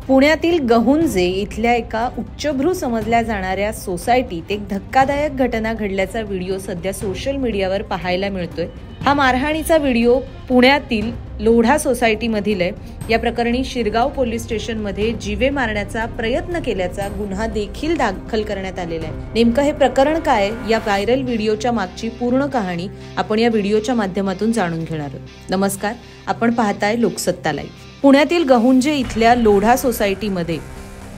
पुण्यातील गहुंजे इथल्या एका उच्चभ्रू समजल्या जाणाऱ्या सोसायटीत एक धक्कादायक घटना घडल्याचा व्हिडिओ सध्या सोशल मीडियावर पाहायला मिळतोय। हा मारहाणीचा व्हिडिओ पुण्यातील लोढा सोसायटीमधील आहे। या प्रकरणी शिरगाव पोलीस स्टेशनमध्ये जीवे मारण्याचा प्रयत्न केल्याचा गुन्हा देखील दाखल करण्यात आलेला आहे। नेमकं हे प्रकरण काय, या व्हायरल व्हिडिओच्या मागची पूर्ण कहाणी आपण या व्हिडिओच्या माध्यमातून जाणून घेणार आहोत। नमस्कार, आपण पाहताय लोकसत्ता लाईव्ह। पुण्यातील गहुंजे इथल्या लोढा सोसायटीमध्ये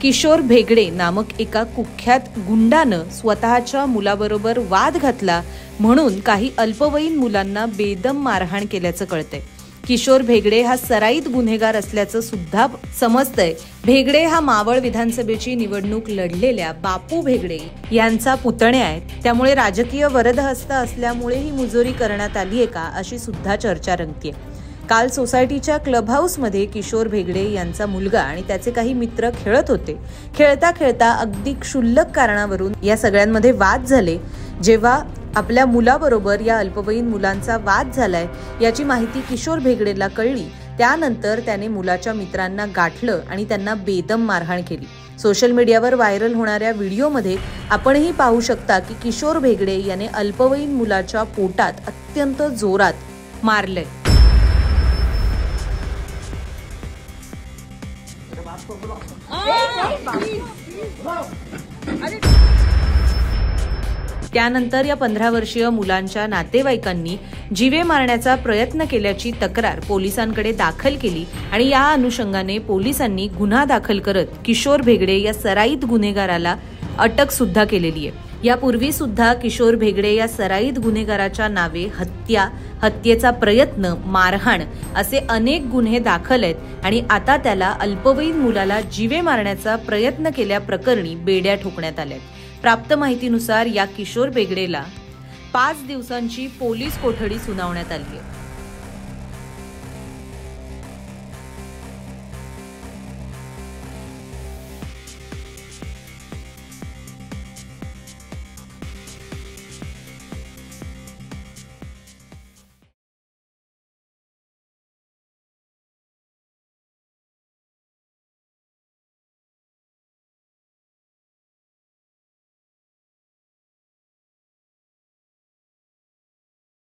किशोर भेगडे नामक एका कुख्यात गुंडानं स्वतःच्या मुलाबरोबर वाद घातला म्हणून काही अल्पवयीन मुलांना बेदम मारहाण केल्याचं कळतंय। किशोर भेगडे हा सराईत गुन्हेगार असल्याचं सुद्धा समजतंय। भेगडे हा मावळ विधानसभेची निवडणूक लढलेल्या बापू भेगडे यांचा पुतण्या आहे, त्यामुळे राजकीय वरदहस्त असल्यामुळे ही मुजोरी करण्यात आली आहे का, अशी सुद्धा चर्चा रंगतीये। काल सोसायटीच्या क्लब हाऊसमध्ये किशोर भेगडे यांचा मुलगा आणि त्याचे काही मित्र खेळत होते। खेळता खेळता अगदी क्षुल्लक कारणावरून या सगळ्यांमध्ये वाद झाले। जेव्हा आपल्या मुलाबरोबर या अल्पवयीन मुलांचा वाद झालाय याची माहिती किशोर भेगडेला कळली, त्यानंतर त्याने मुलाच्या मित्रांना गाठलं आणि त्यांना बेदम मारहाण केली। सोशल मीडियावर व्हायरल होणाऱ्या व्हिडिओमध्ये आपणही पाहू शकता की किशोर भेगडे याने अल्पवयीन मुलाच्या पोटात अत्यंत जोरात मारलंय। त्यानंतर या 15 वर्षीय मुलांच्या नातेवाईकांनी जीवे मारण्याचा प्रयत्न केल्याची तक्रार पोलिसांकडे दाखल केली आणि या अनुषंगाने पोलिसांनी गुन्हा दाखल करत किशोर भेगडे या सराईत गुन्हेगाराला अटक सुद्धा केलेली आहे। यापूर्वी सुद्धा किशोर भेगडे या सराईत गुन्हेगाराच्या नावे हत्येचा प्रयत्न, मारहाण असे अनेक गुन्हे दाखल आहेत आणि आता त्याला अल्पवयीन मुलाला जीवे मारण्याचा प्रयत्न केल्याप्रकरणी बेड्या ठोकण्यात आल्या। प्राप्त माहितीनुसार या किशोर भेगडेला 5 दिवसांची पोलीस कोठडी सुनावण्यात आली आहे।